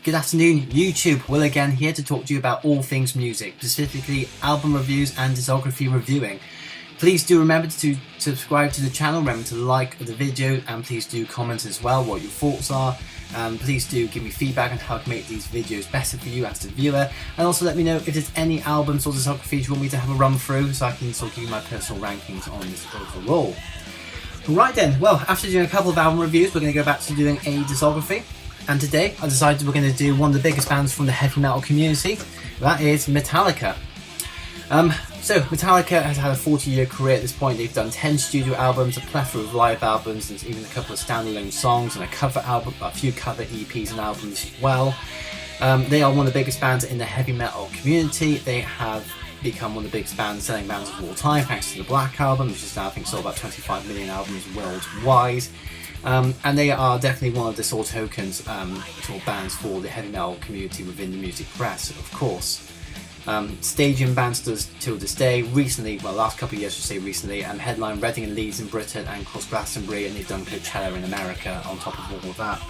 Good afternoon, YouTube. Will again here to talk to you about all things music, specifically album reviews and discography reviewing. Please do remember to subscribe to the channel, remember to like the video, and please do comment as well what your thoughts are. Please do give me feedback on how to make these videos better for you as the viewer, and also let me know if there's any albums or discographies you want me to have a run through so I can sort of give you my personal rankings on this overall. Right then, well, after doing a couple of album reviews, we're going to go back to doing a discography. And today I decided we're going to do one of the biggest bands from the heavy metal community. That is Metallica. So Metallica has had a 40-year career at this point. They've done 10 studio albums, a plethora of live albums, and even a couple of standalone songs and a cover album, a few cover EPs and albums as well. They are one of the biggest bands in the heavy metal community. They have become one of the biggest selling bands of all time thanks to the Black Album, which is now I think sold about 25 million albums worldwide. And they are definitely one of the sort of tokens, sort of bands for the heavy metal community within the music press, of course. Stadium bands till this day. Recently, well, last couple of years, I should say recently, headline Reading and Leeds in Britain and of course Glastonbury, and they've done Coachella in America on top of all of that.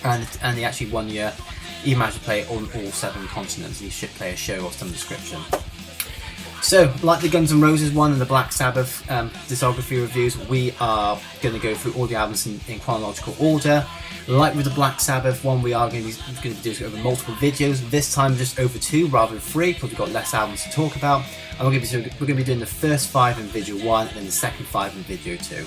And they actually one year even managed to play on all 7 continents. They should play a show of some description. So, like the Guns N' Roses one and the Black Sabbath discography reviews, we are going to go through all the albums in chronological order. Like with the Black Sabbath one, we are going to be doing over multiple videos. This time just over 2 rather than 3, because we've got less albums to talk about. And we're going to be doing the first 5 in video 1 and then the second 5 in video 2.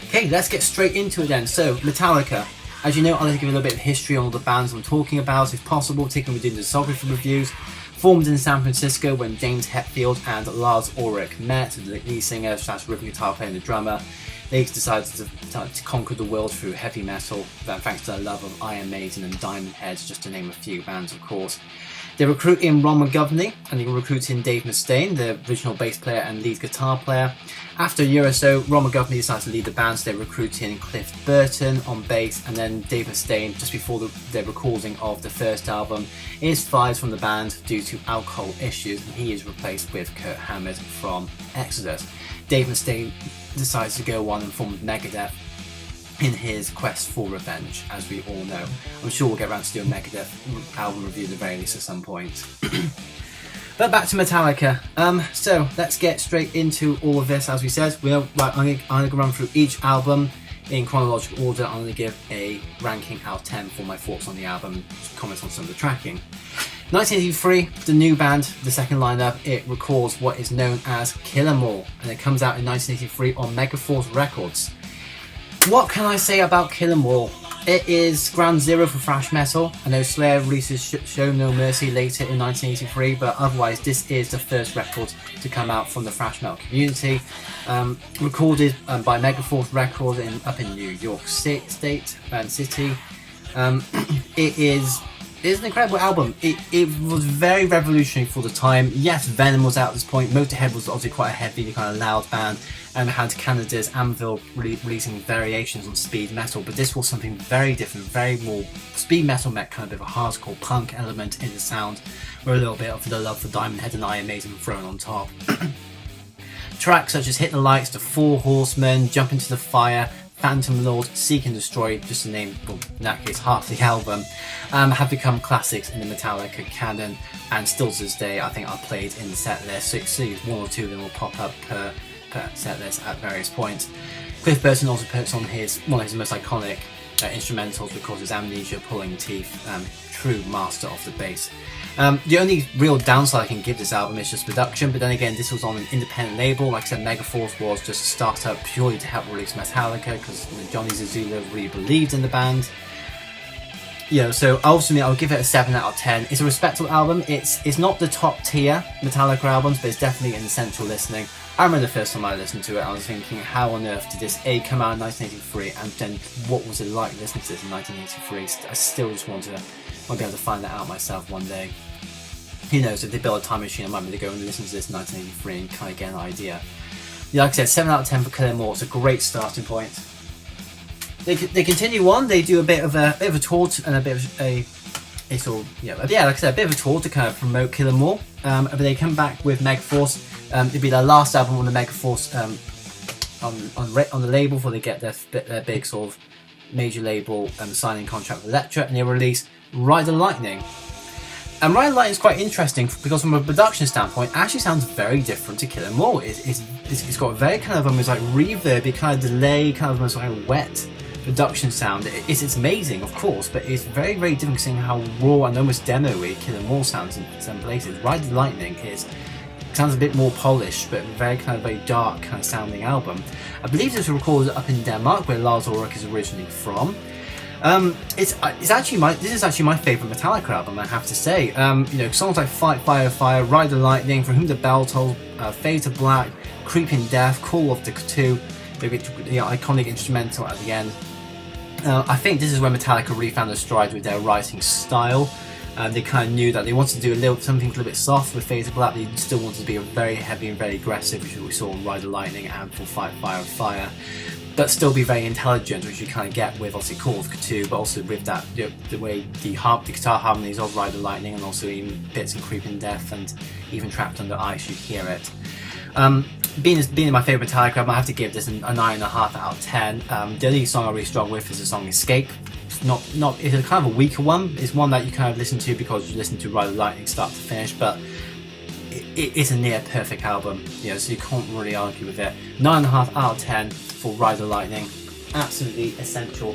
Okay, let's get straight into it then. So, Metallica. As you know, I'll give you a little bit of history on all the bands I'm talking about, if possible, particularly when we're doing the discography reviews. Formed in San Francisco when James Hetfield and Lars Ulrich met, the lead singer / rhythm guitar player and the drummer. They decided to conquer the world through heavy metal, thanks to their love of Iron Maiden and Diamond Heads, just to name a few bands, of course. They recruit in Ron McGovney, and they recruit in Dave Mustaine, the original bass player and lead guitar player. After a year or so, Ron McGovney decided to lead the band, so they recruit in Cliff Burton on bass, and then Dave Mustaine, just before the recording of the first album, is fired from the band due to alcohol issues, and he is replaced with Kirk Hammett from Exodus. Dave Mustaine decides to go on and form Megadeth in his quest for revenge, as we all know. I'm sure we'll get around to do a Megadeth album review at the very least at some point. But back to Metallica. So let's get straight into all of this. As we said, I'm going to run through each album in chronological order. I'm going to give a ranking out of 10 for my thoughts on the album, comments on some of the tracking. 1983, the new band, the second lineup, it records what is known as Kill 'Em All, and it comes out in 1983 on Megaforce Records. What can I say about Kill 'Em All? It is ground zero for thrash metal. I know Slayer releases Show No Mercy later in 1983, but otherwise this is the first record to come out from the thrash metal community. Recorded by Megaforce Records up in New York City. It's an incredible album. It was very revolutionary for the time. Yes, Venom was out at this point. Motorhead was obviously quite a heavy, kind of loud band, and had Canada's Anvil releasing variations on speed metal, but this was something very different, very more speed metal met kind of a hardcore punk element in the sound, with a little bit of the love for Diamond Head and Iron Maiden thrown on top. Tracks such as Hit the Lights, The Four Horsemen, Jump Into the Fire, Phantom Lord, Seek and Destroy, just to name, well, in that case, half the album, have become classics in the Metallica canon, and still to this day, I think are played in the set list. So you see 1 or 2 of them will pop up per set list at various points. Cliff Burton also puts on one of his most iconic instrumentals, because his Amnesia, Pulling Teeth, true master of the bass. The only real downside I can give this album is just production, but then again, this was on an independent label. Like I said, Megaforce was just a start-up purely to help release Metallica, because Johnny Zazula really believed in the band. So ultimately I'll give it a 7 out of 10. It's a respectable album. It's not the top tier Metallica albums, but it's definitely an essential listening. I remember the first time I listened to it, I was thinking, how on earth did this come out in 1983, and then what was it like listening to this in 1983? I still just want to be able to find that out myself one day. Who knows, if they build a time machine, I might be able to go and listen to this in 1983 and kind of get an idea. Like I said, 7 out of 10 for Kill 'Em All. It's a great starting point. They continue on. They do a bit of a tour and a bit of a sort of, like I said, a bit of a tour to kind of promote Kill 'Em All. But they come back with Megaforce. It'd be their last album on the Megaforce on the label before they get their big sort of major label signing contract with Elektra, and they released Ride the Lightning. And Ride the Lightning is quite interesting because from a production standpoint, it actually sounds very different to Kill 'Em All. It's got a very kind of almost like reverby, kind of delay, kind of almost like a wet production sound. It's amazing, of course, but it's very, very different seeing how raw and almost demo-y Kill 'Em All sounds in some places. Ride the Lightning sounds a bit more polished, but very kind of very dark kind of sounding album. I believe this was recorded up in Denmark, where Lars Ulrich is originally from. This is actually my favourite Metallica album, I have to say. Songs like Fight Fire Fire, Ride the Lightning, For Whom the Bell Tolls, Fade to Black, Creeping Death, Call of the Two, the iconic instrumental at the end. I think this is when Metallica really found their stride with their writing style. They kind of knew that they wanted to do something a little bit soft with Fade to Black. They still wanted to be very heavy and very aggressive, which we saw in Ride the Lightning and for Fight Fire Fire. But still be very intelligent, which you kind of get with obviously Call of Cthulhu, but also with that the way the guitar harmonies of Ride the Lightning, and also even bits in Creeping Death, and even Trapped Under Ice, you hear it. Being my favourite Metallica album, I have to give this a 9.5 out of 10. The only song I really struggle with is the song Escape. It's a kind of a weaker one. It's one that you kind of listen to because you listen to Ride the Lightning start to finish, but it's a near perfect album, so you can't really argue with it. 9.5 out of 10 for Ride the Lightning, absolutely essential.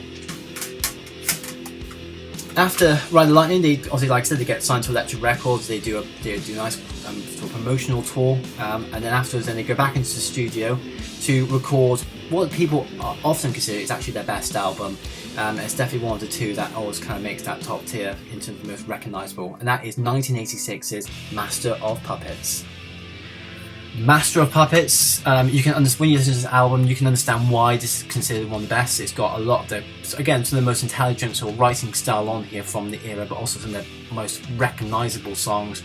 After Ride the Lightning, they obviously, like I said, they get signed to Elektra Records. They do a nice sort of promotional tour, and then afterwards, they go back into the studio to record what people often consider is actually their best album. It's definitely one of the two that always kind of makes that top tier in terms of the most recognisable, and that is 1986's Master of Puppets. Master of Puppets, you can understand when you listen to this album, you can understand why this is considered one of the best. It's got a lot of some of the most intelligent sort of writing style on here from the era, but also some of the most recognisable songs.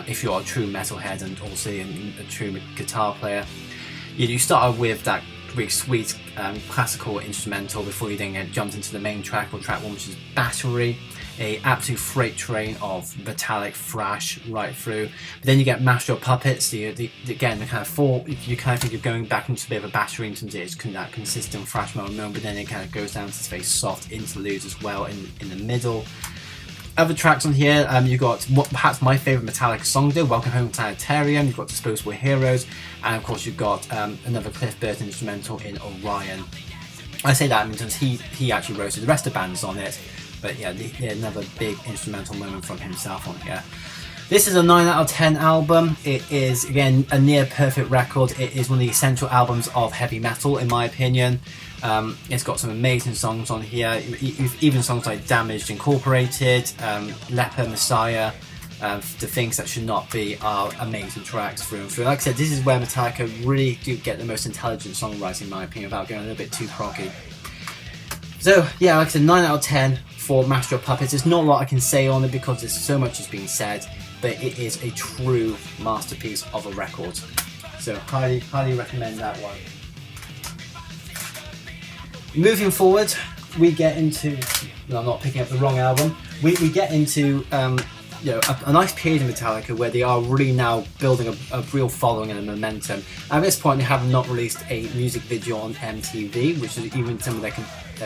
If you're a true metalhead and also a true guitar player, you start with that really sweet classical instrumental before you then get jumped into the main track, or track 1, which is Battery, a absolute freight train of metallic thrash right through. But then you get Master of Puppets, the kind of four, you kind of think you're going back into a bit of a Battery in terms of its that consistent thrash moment, but then it kind of goes down to this very soft interludes as well in the middle. Other tracks on here, you've got perhaps my favourite Metallica song though, Welcome Home Planetarium, you've got Disposable Heroes, and of course you've got another Cliff Burton instrumental in Orion. I say that because he actually wrote it, the rest of the band's on it, but yeah, another big instrumental moment from himself on here. This is a 9 out of 10 album. It is, again, a near perfect record. It is one of the essential albums of heavy metal, in my opinion. It's got some amazing songs on here, even songs like Damaged Incorporated, Leper, Messiah, The Things That Should Not Be are amazing tracks through and through. Like I said, this is where Metallica really do get the most intelligent songwriting, in my opinion, without going a little bit too proggy. So yeah, like I said, 9 out of 10 for Master of Puppets. There's not a lot I can say on it because there's so much has been said, but it is a true masterpiece of a record. So highly, highly recommend that one. Moving forward, we get into, I'm not picking up the wrong album, we get into a nice period in Metallica where they are really now building a real following and a momentum. At this point, they have not released a music video on MTV, which is even some of their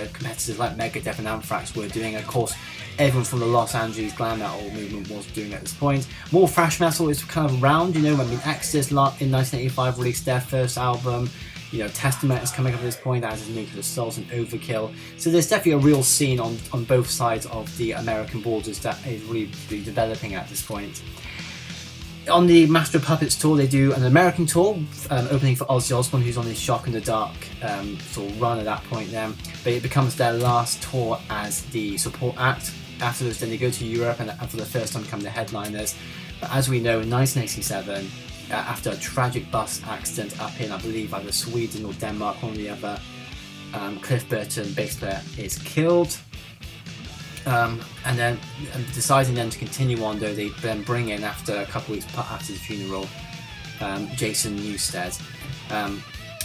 competitors like Megadeth and Anthrax were doing. Of course, everyone from the Los Angeles glam metal movement was doing at this point. More thrash metal is kind of around, Exodus in 1985 released their first album. Testament is coming up at this point, as is Nuclear Assault and Overkill. So there's definitely a real scene on both sides of the American borders that is really developing at this point. On the Master of Puppets tour, they do an American tour, opening for Ozzy Osbourne, who's on his Shock in the Dark sort of run at that point then. But it becomes their last tour as the support act. Afterwards, then they go to Europe and for the first time become the headliners. But as we know, in 1987, after a tragic bus accident up in, I believe, either Sweden or Denmark, one or the other, Cliff Burton, bass player, is killed. And then deciding then to continue on, though, they then bring in, after a couple of weeks after the funeral, Jason Newsted,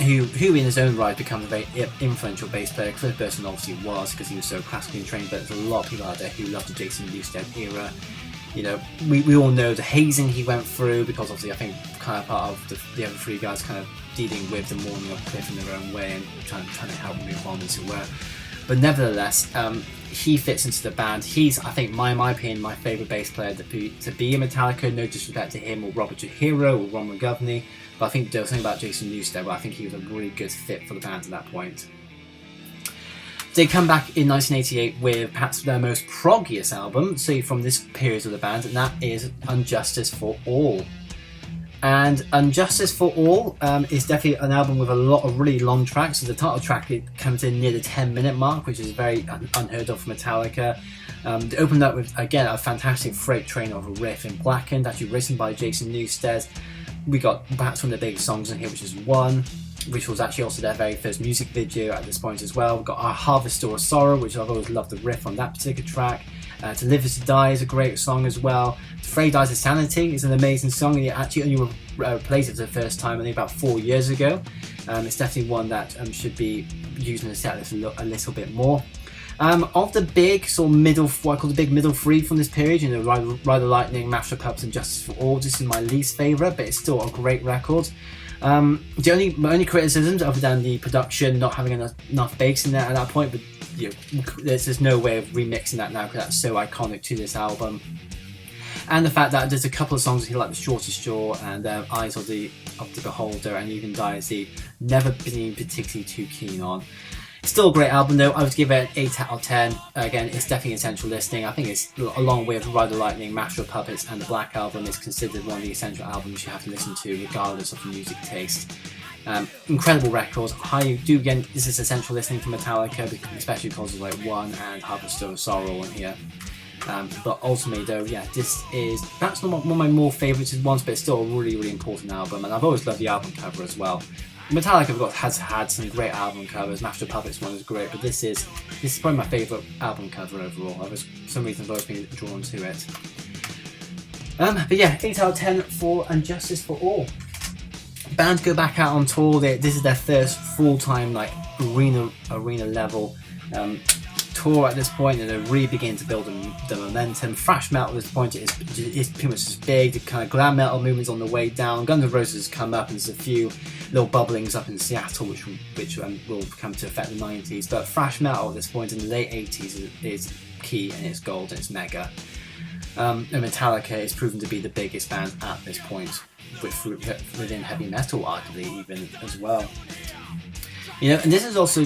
who in his own right becomes a very influential bass player. Cliff Burton obviously was, because he was so classically trained, but there's a lot of people out there who love the Jason Newsted era. We all know the hazing he went through, because obviously I think kind of part of the other three guys kind of dealing with the mourning of Cliff in their own way and trying to help him move on, as it were. but nevertheless, he fits into the band. He's, I think, my opinion, my favourite bass player to be in Metallica. No disrespect to him or Robert Trujillo or Ron McGovney, but I think there was something about Jason Newsted where I think he was a really good fit for the band at that point. They come back in 1988 with perhaps their most proggiest album, so from this period of the band, and that is Injustice for All. And Injustice for All is definitely an album with a lot of really long tracks. So the title track, it comes in near the 10-minute mark, which is very unheard of for Metallica. They opened up with, again, a fantastic freight train of a riff in Blackened, actually written by Jason Newsted. We got perhaps one of the biggest songs in here, which is One, which was actually also their very first music video at this point as well. We've got Our Harvest of Sorrow, which I've always loved the riff on that particular track. To Live Is To Die is a great song as well. To Frey Dies of Sanity is an amazing song, and it actually only plays it for the first time I think about 4 years ago. It's definitely one that should be used in the set list a little bit more. Of the big sort of middle, what I call the big middle three from this period, Ride the Lightning, Master of Puppets, and Justice for All. This is my least favourite, but it's still a great record. My only criticisms, other than the production not having enough bass in there at that point, but there's no way of remixing that now because that's so iconic to this album. And the fact that there's a couple of songs here like The Shortest Straw and Eyes of the Beholder and even Die As Thee, never been particularly too keen on. Still a great album though. I would give it an 8 out of 10. Again, it's definitely essential listening. I think it's, along with Ride the Lightning, Master of Puppets and the Black Album, is considered one of the essential albums you have to listen to regardless of your music taste. Incredible records. This is essential listening to Metallica, especially because of like One and Harvest of Sorrow on here. But ultimately though, this is perhaps not one of my more favourite ones, but it's still a really, really important album, and I've always loved the album cover as well. Metallica has had some great album covers. Master of Puppets one is great, but this is probably my favourite album cover overall. For some reason I've always been drawn to it. But yeah, 8 out of 10 for Injustice for All. Band go back out on tour. This is their first full-time arena level tour at this point, and they're really beginning to build the momentum. Thrash metal at this point is pretty much as big. The kind of glam metal movement's on the way down. Guns N' Roses come up, and there's a few little bubblings up in Seattle, which will come to affect the 90s. But thrash metal at this point in the late 80s is key, and it's gold, and it's mega. And Metallica is proven to be the biggest band at this point, within heavy metal, arguably even as well. And this is also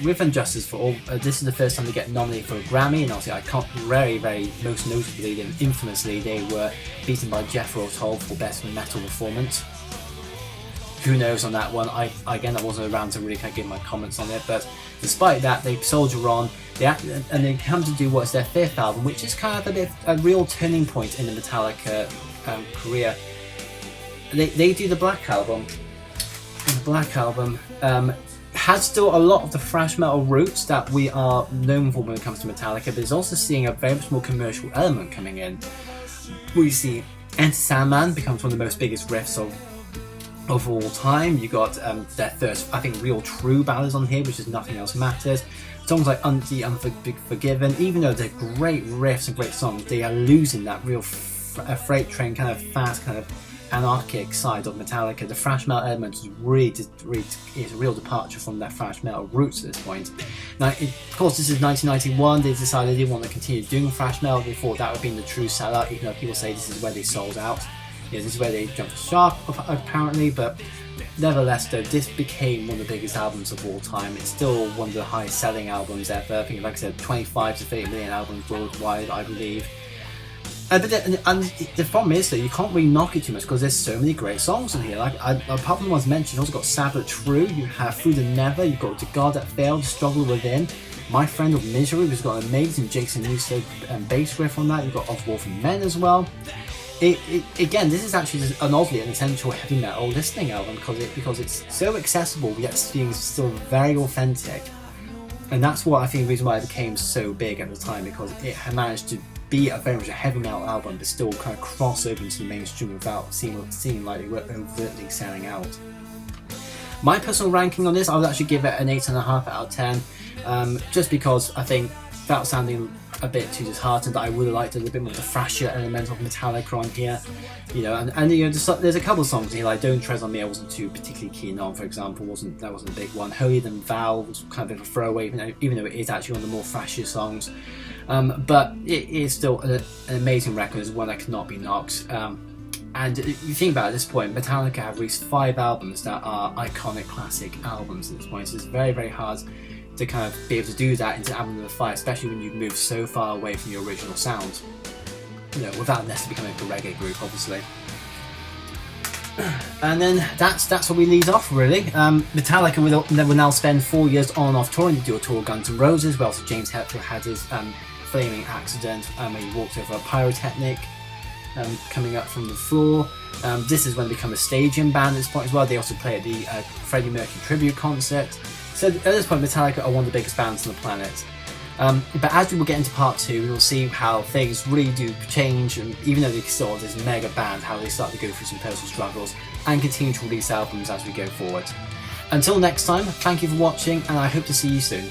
with Injustice for All. This is the first time they get nominated for a Grammy, and obviously, very most notably and infamously, they were beaten by Jethro Tull for Best Metal Performance. Who knows on that one? I wasn't around to really kind of give my comments on it, but despite that, they soldier on. And they come to do what's their fifth album, which is kind of a real turning point in the Metallica career. They do the Black Album. And the Black Album has still a lot of the thrash metal roots that we are known for when it comes to Metallica, but it's also seeing a very much more commercial element coming in. We see Enter Sandman becomes one of the most biggest riffs of all time. You got their first, I think, real true ballads on here, which is Nothing Else Matters. Songs like The Unforgiven, even though they're great riffs and great songs, they are losing that real freight train kind of fast, kind of anarchic side of Metallica. The thrash metal element is a real departure from their thrash metal roots at this point. Now, of course, this is 1991. They decided they didn't want to continue doing thrash metal. They thought that would be the true sellout, even though people say this is where they sold out. This is where they jumped the shark, apparently, but nevertheless, though, this became one of the biggest albums of all time. It's still one of the highest selling albums ever. I think, like I said, 25 to 30 million albums worldwide, I believe. And the problem is that you can't really knock it too much because there's so many great songs in here. Apart from the ones mentioned, you've also got Sabbath True, you have Through the Never, you've got The God That Failed, Struggle Within, My Friend of Misery, which has got an amazing Jason Newsted bass riff on that. You've got Of Wolf and Men as well. Again, this is actually an essential heavy metal listening album because it's so accessible yet seems still very authentic, and that's what I think the reason why it became so big at the time, because it had managed to be very much a heavy metal album but still kind of cross over into the mainstream without seeming like they were overtly selling out. My personal ranking on this, I would actually give it an 8.5 out of 10, just because I think without sounding a bit too disheartened. I would have liked a little bit more of the thrasher element of Metallica on here, you know, and you know, there's a couple of songs here like Don't Tread on Me I wasn't too particularly keen on, for example. That wasn't a big one. Holier Than Thou was kind of a throwaway, even though it is actually one of the more thrashier songs. But it is still an amazing record, it's one that cannot be knocked. And you think about it, at this point, Metallica have released 5 albums that are iconic classic albums at this point, so it's very, very hard to kind of be able to do that into album number 5, especially when you move so far away from your original sound, you know, without necessarily becoming a reggae group, obviously. And then that's where we lead off, really. Metallica will now spend 4 years on and off touring. They do a tour of Guns N' Roses, where also James Hetfield had his flaming accident when he walked over a pyrotechnic coming up from the floor. This is when they become a stadium band at this point as well. They also play at the Freddie Mercury tribute concert. So at this point, Metallica are one of the biggest bands on the planet. But as we will get into part 2, we will see how things really do change, and even though they're still this mega band, how they start to go through some personal struggles and continue to release albums as we go forward. Until next time, thank you for watching, and I hope to see you soon.